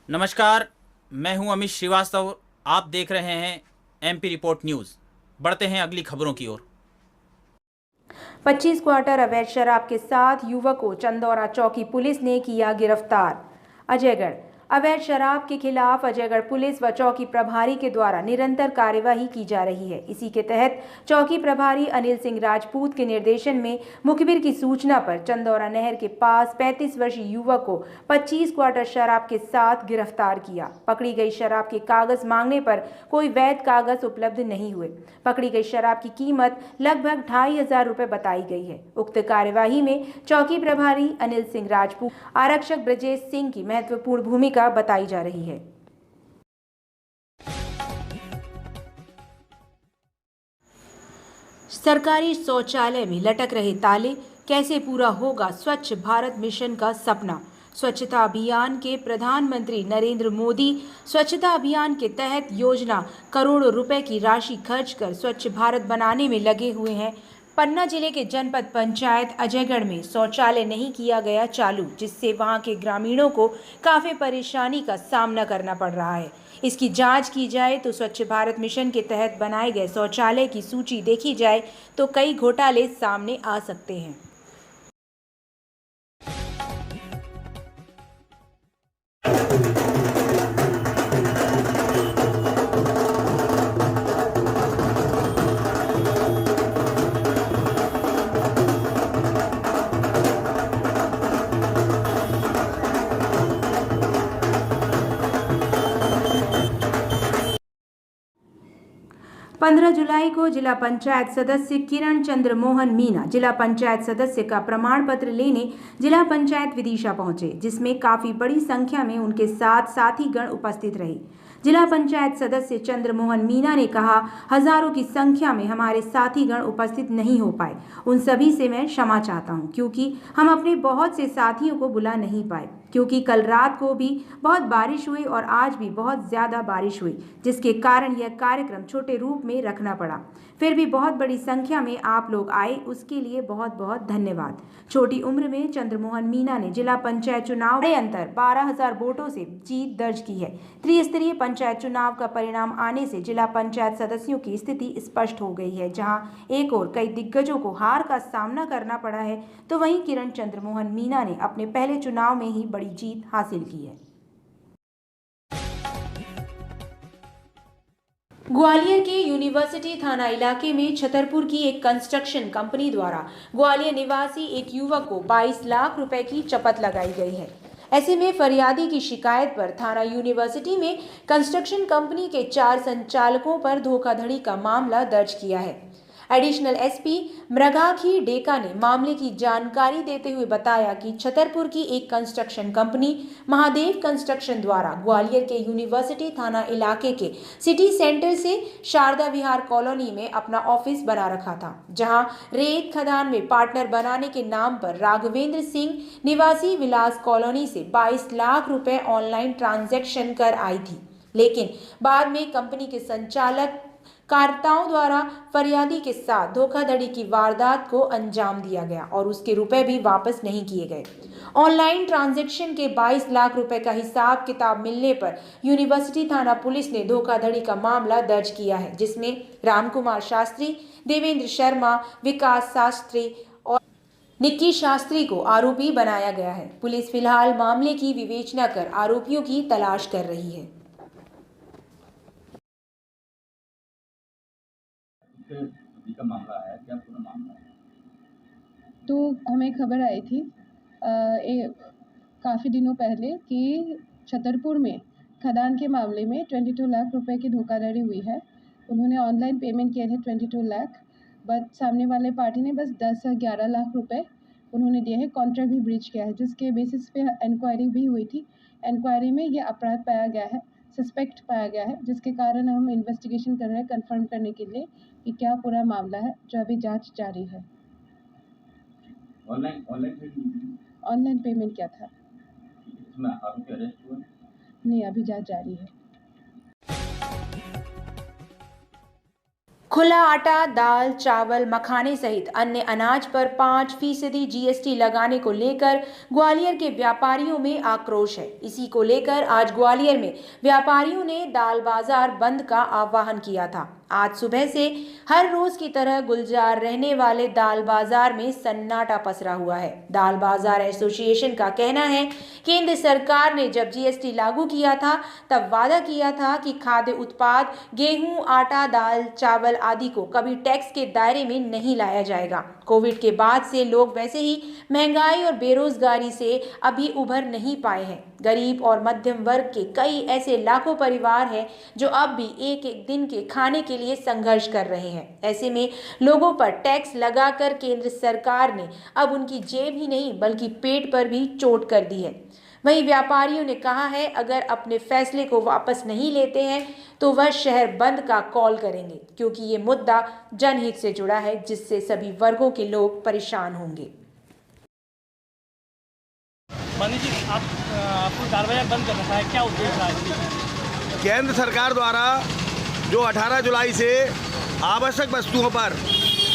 नमस्कार, मैं हूं अमित श्रीवास्तव। आप देख रहे हैं एमपी रिपोर्ट न्यूज़। बढ़ते हैं अगली खबरों की ओर। 25 क्वार्टर अवैध शराब के साथ युवक को चंदौरा चौकी पुलिस ने किया गिरफ्तार। अजयगढ़ अवैध शराब के खिलाफ अजयगढ़ पुलिस व चौकी प्रभारी के द्वारा निरंतर कार्यवाही की जा रही है। इसी के तहत चौकी प्रभारी अनिल सिंह राजपूत के निर्देशन में मुखबिर की सूचना पर चंदौरा नहर के पास 35 वर्षीय युवक को 25 क्वार्टर शराब के साथ गिरफ्तार किया। पकड़ी गई शराब के कागज मांगने पर कोई वैध कागज उपलब्ध नहीं हुए। पकड़ी गई शराब की कीमत लगभग 2500 रुपए बताई गई है। उक्त कार्यवाही में चौकी प्रभारी अनिल सिंह राजपूत, आरक्षक ब्रजेश सिंह की महत्वपूर्ण भूमिका बताई जा रही है। सरकारी शौचालय में लटक रहे ताले, कैसे पूरा होगा स्वच्छ भारत मिशन का सपना। स्वच्छता अभियान के प्रधानमंत्री नरेंद्र मोदी स्वच्छता अभियान के तहत योजना करोड़ों रुपए की राशि खर्च कर स्वच्छ भारत बनाने में लगे हुए हैं। पन्ना जिले के जनपद पंचायत अजयगढ़ में शौचालय नहीं किया गया चालू, जिससे वहां के ग्रामीणों को काफ़ी परेशानी का सामना करना पड़ रहा है। इसकी जांच की जाए तो स्वच्छ भारत मिशन के तहत बनाए गए शौचालय की सूची देखी जाए तो कई घोटाले सामने आ सकते हैं। पंद्रह जुलाई को जिला पंचायत सदस्य किरण चंद्र मोहन मीना जिला पंचायत सदस्य का प्रमाण पत्र लेने जिला पंचायत विदिशा पहुंचे, जिसमें काफी बड़ी संख्या में उनके साथ साथी गण उपस्थित रहे। जिला पंचायत सदस्य चंद्र मोहन मीना ने कहा, हजारों की संख्या में हमारे साथीगण उपस्थित नहीं हो पाए। उन सभी से मैं क्षमा चाहता हूं, क्योंकि हम अपने बहुत से साथियों को बुला नहीं पाए, क्योंकि कल रात को भी बहुत बारिश हुई और आज भी बहुत ज़्यादा बारिश हुई, जिसके कारण यह कार्यक्रम छोटे रूप में रखना पड़ा। फिर भी बहुत बड़ी संख्या में आप लोग आए, उसके लिए बहुत बहुत धन्यवाद। छोटी उम्र में चंद्रमोहन मीना ने जिला पंचायत चुनाव के अंतर 12,000 वोटों से जीत दर्ज की है। त्रिस्तरीय पंचायत चुनाव का परिणाम आने से जिला पंचायत सदस्यों की स्थिति स्पष्ट हो गई है। जहां एक और कई दिग्गजों को हार का सामना करना पड़ा है, तो वहीं किरण चंद्रमोहन मीना ने अपने पहले चुनाव में ही बड़ी जीत हासिल की है। ग्वालियर के यूनिवर्सिटी थाना इलाके में छतरपुर की एक कंस्ट्रक्शन कंपनी द्वारा ग्वालियर निवासी एक युवक को 22 लाख रुपए की चपत लगाई गई है। ऐसे में फरियादी की शिकायत पर थाना यूनिवर्सिटी में कंस्ट्रक्शन कंपनी के 4 संचालकों पर धोखाधड़ी का मामला दर्ज किया है। एडिशनल एसपी मृगाखी डेका ने मामले की जानकारी देते हुए बताया कि छतरपुर की एक कंस्ट्रक्शन कंपनी महादेव कंस्ट्रक्शन द्वारा ग्वालियर के यूनिवर्सिटी थाना इलाके के सिटी सेंटर से शारदा विहार कॉलोनी में अपना ऑफिस बना रखा था, जहां रेत खदान में पार्टनर बनाने के नाम पर राघवेंद्र सिंह निवासी विलास कॉलोनी से 22 लाख रुपए ऑनलाइन ट्रांजैक्शन कर आई थी। लेकिन बाद में कंपनी के संचालक कार्यताओं द्वारा फरियादी के साथ धोखाधड़ी की वारदात को अंजाम दिया गया और उसके रुपए भी वापस नहीं किए गए। ऑनलाइन ट्रांजैक्शन के 22 लाख रुपए का हिसाब किताब मिलने पर यूनिवर्सिटी थाना पुलिस ने धोखाधड़ी का मामला दर्ज किया है, जिसमें रामकुमार शास्त्री, देवेंद्र शर्मा, विकास शास्त्री और निक्की शास्त्री को आरोपी बनाया गया है। पुलिस फिलहाल मामले की विवेचना कर आरोपियों की तलाश कर रही है। का मामला है, क्या पूरा मामला है? तो हमें खबर आई थी काफ़ी दिनों पहले कि छतरपुर में खदान के मामले में 22 लाख रुपए की धोखाधड़ी हुई है। उन्होंने ऑनलाइन पेमेंट किए थे 22 लाख, बट सामने वाले पार्टी ने बस 10-11 लाख रुपए उन्होंने दिए हैं। कॉन्ट्रैक्ट भी ब्रीच किया है, जिसके बेसिस पे इंक्वायरी भी हुई थी। इंक्वायरी में ये अपराध पाया गया है, सस्पेक्ट पाया गया है, जिसके कारण हम इन्वेस्टिगेशन कर रहे हैं कंफर्म करने के लिए कि क्या पूरा मामला है, जो अभी जांच जारी है। ऑनलाइन पेमेंट क्या था? इसमें आरोपी अरेस्ट हुआ? नहीं, अभी जांच जारी है। खुला आटा, दाल, चावल, मखाने सहित अन्य अनाज पर 5% जीएसटी लगाने को लेकर ग्वालियर के व्यापारियों में आक्रोश है। इसी को लेकर आज ग्वालियर में व्यापारियों ने दाल बाजार बंद का आह्वान किया था। आज सुबह से हर रोज की तरह गुलजार रहने वाले दाल बाजार में सन्नाटा पसरा हुआ है। दाल बाजार एसोसिएशन का कहना है, केंद्र सरकार ने जब जीएसटी लागू किया था तब वादा किया था कि खाद्य उत्पाद गेहूं, आटा, दाल, चावल आदि को कभी टैक्स के दायरे में नहीं लाया जाएगा। कोविड के बाद से लोग वैसे ही महंगाई और बेरोजगारी से अभी उभर नहीं पाए हैं। गरीब और मध्यम वर्ग के कई ऐसे लाखों परिवार हैं जो अब भी एक एक दिन के खाने के लिए संघर्ष कर रहे हैं। ऐसे में लोगों पर टैक्स लगाकर केंद्र सरकार ने अब उनकी जेब ही नहीं बल्कि पेट पर भी चोट कर दी है। वहीं व्यापारियों ने कहा है, अगर अपने फैसले को वापस नहीं लेते हैं तो वह शहर बंद का कॉल करेंगे, क्योंकि ये मुद्दा जनहित से जुड़ा है जिससे सभी वर्गों के लोग परेशान होंगे। मनी जी, आपको दाल बाजार बंद करना है, क्या उद्देश्य है? केंद्र सरकार द्वारा जो 18 जुलाई से आवश्यक वस्तुओं पर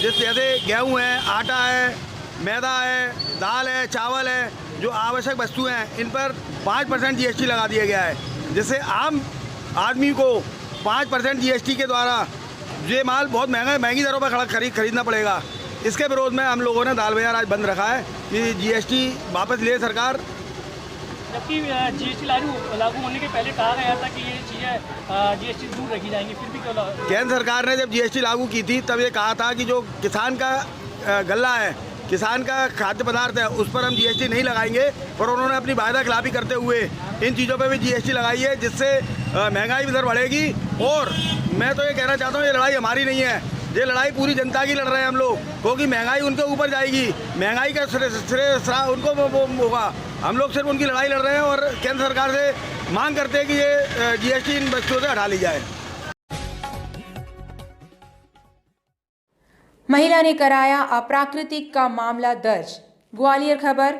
जैसे गेहूं है, आटा है, मैदा है, दाल है, चावल है, जो आवश्यक वस्तुएं हैं इन पर 5% जीएसटी लगा दिया गया है, जिससे आम आदमी को 5% जीएसटी के द्वारा ये माल बहुत महंगी दरों पर खरीदना पड़ेगा। इसके विरोध में हम लोगों ने दाल बाजार आज बंद रखा है कि जीएसटी वापस ले सरकार। जबकि जीएसटी लागू होने के पहले कहा गया था कि ये चीज़ें जीएसटी दूर रखी जाएंगी, फिर भी क्यों? केंद्र सरकार ने जब जीएसटी लागू की थी तब ये कहा था कि जो किसान का गल्ला है, किसान का खाद्य पदार्थ है, उस पर हम जीएसटी नहीं लगाएंगे, पर उन्होंने अपनी वायदा खिलाफी करते हुए इन चीज़ों पर भी जीएसटी लगाई है, जिससे महंगाई इधर बढ़ेगी। और मैं तो ये कहना चाहता हूँ, ये लड़ाई हमारी नहीं है, ये लड़ाई पूरी जनता की लड़ रहे हैं हम लोग, क्योंकि महंगाई उनके ऊपर जाएगी, महंगाई का श्रेय उनको होगा। हम लोग सिर्फ उनकी लड़ाई लड़ रहे हैं और केंद्र सरकार से मांग करते हैं कि ये जीएसटी इन वस्तुओं से हटा ली जाए। महिला ने कराया अप्राकृतिक का मामला दर्ज। ग्वालियर खबर।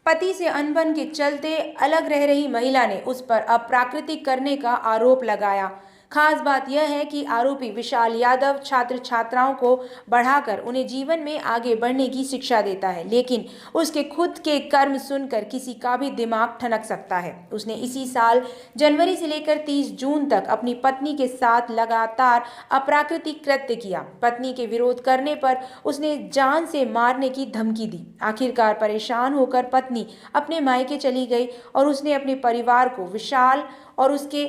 पति से अनबन के चलते अलग रह रही महिला ने उस पर अप्राकृतिक करने का आरोप लगाया। खास बात यह है कि आरोपी विशाल यादव छात्र छात्राओं को बढ़ाकर उन्हें जीवन में आगे बढ़ने की शिक्षा देता है, लेकिन उसके खुद के कर्म सुनकर किसी का भी दिमाग ठनक सकता है। उसने इसी साल जनवरी से लेकर 30 जून तक अपनी पत्नी के साथ लगातार अप्राकृतिक कृत्य किया। पत्नी के विरोध करने पर उसने जान से मारने की धमकी दी। आखिरकार परेशान होकर पत्नी अपने मायके चली गई और उसने अपने परिवार को विशाल और उसके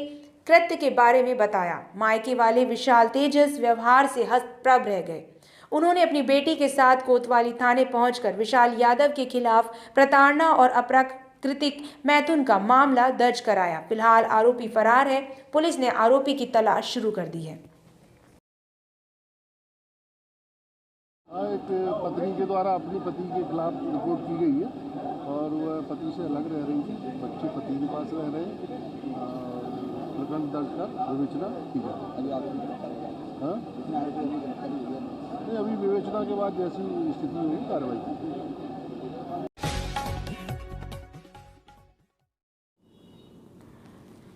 कृत्य के बारे में बताया। मायके वाले विशाल तेजस व्यवहार से हतप्रभ रह गए। उन्होंने अपनी बेटी के साथ कोतवाली थाने पहुंचकर विशाल यादव के खिलाफ प्रताड़ना और अप्राकृतिक मैथुन का मामला दर्ज कराया। फिलहाल आरोपी फरार है। पुलिस ने आरोपी की तलाश शुरू कर दी है। एक पत्नी के द्वारा अपने पति के खिलाफ रिपोर्ट की गई है और वह पति से अलग रह रही थी, बच्चे पति के पास रह रहे हैं। प्रकरण दर्ज कर विवेचना की जाए। अभी विवेचना के बाद जैसी स्थिति होगी कार्रवाई की जाएगी।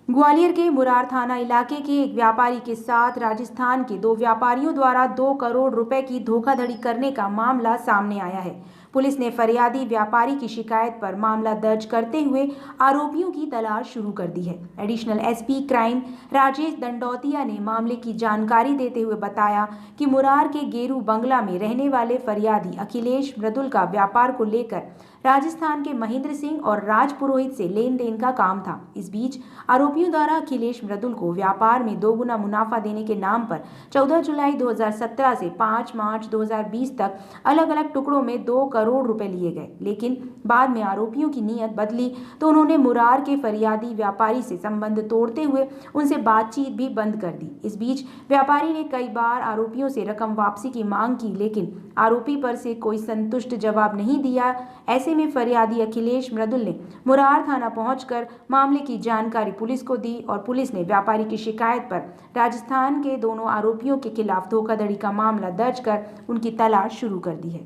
ग्वालियर के मुरार थाना इलाके के एक व्यापारी के साथ राजस्थान के 2 व्यापारियों द्वारा 2 करोड़ रुपए की धोखाधड़ी करने का मामला सामने आया है। पुलिस ने फरियादी व्यापारी की शिकायत पर मामला दर्ज करते हुए आरोपियों की तलाश शुरू कर दी है। Additional SP crime Rajesh Dandautiya ने मामले की जानकारी देते हुए बताया कि मुरार के गेरू बंगला में रहने वाले फरियादी अखिलेश मृदुल का व्यापार को लेकर राजस्थान के महेंद्र सिंह और राज पुरोहित से लेन देन का काम था। इस बीच आरोपियों द्वारा अखिलेश मृदुल को व्यापार में 2 गुना मुनाफा देने के नाम पर 14 जुलाई 2017 से 5 मार्च 2020 तक अलग अलग टुकड़ों में 2 करोड़ रुपए लिए गए, लेकिन बाद में आरोपियों की नीयत बदली तो उन्होंने मुरार के फरियादी व्यापारी से संबंध तोड़ते हुए उनसे बातचीत भी बंद कर दी। इस बीच व्यापारी ने कई बार आरोपियों से रकम वापसी की मांग की, लेकिन आरोपी पर से कोई संतुष्ट जवाब नहीं दिया। ऐसे में फरियादी अखिलेश मृदुल ने मुरार थाना पहुंचकर मामले की जानकारी पुलिस को दी और पुलिस ने व्यापारी की शिकायत पर राजस्थान के दोनों आरोपियों के खिलाफ धोखाधड़ी का मामला दर्ज कर उनकी तलाश शुरू कर दी है।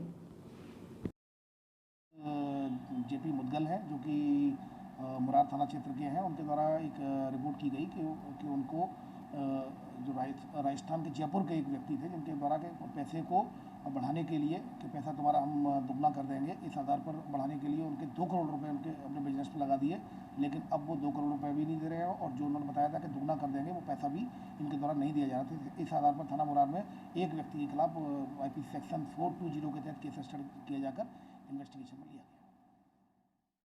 जेपी मुदगल है जो कि मुरार थाना क्षेत्र के हैं, उनके द्वारा एक रिपोर्ट की गई कि उनको जो राजस्थान के जयपुर के एक व्यक्ति थे, जिनके द्वारा के पैसे को बढ़ाने के लिए कि पैसा तुम्हारा हम दुगना कर देंगे, इस आधार पर बढ़ाने के लिए उनके 2 करोड़ रुपए उनके अपने बिजनेस में लगा दिए। लेकिन अब वो 2 करोड़ रुपए भी नहीं दे रहे हैं और जो उन्होंने बताया था कि दुगना कर देंगे, वो पैसा भी इनके द्वारा नहीं दिया जा रहा था। इस आधार पर थाना मुरार में एक व्यक्ति के खिलाफ IPC सेक्शन 420 के तहत केस रजिस्टर्ड किया जाकर इन्वेस्टिगेशन में लिया गया।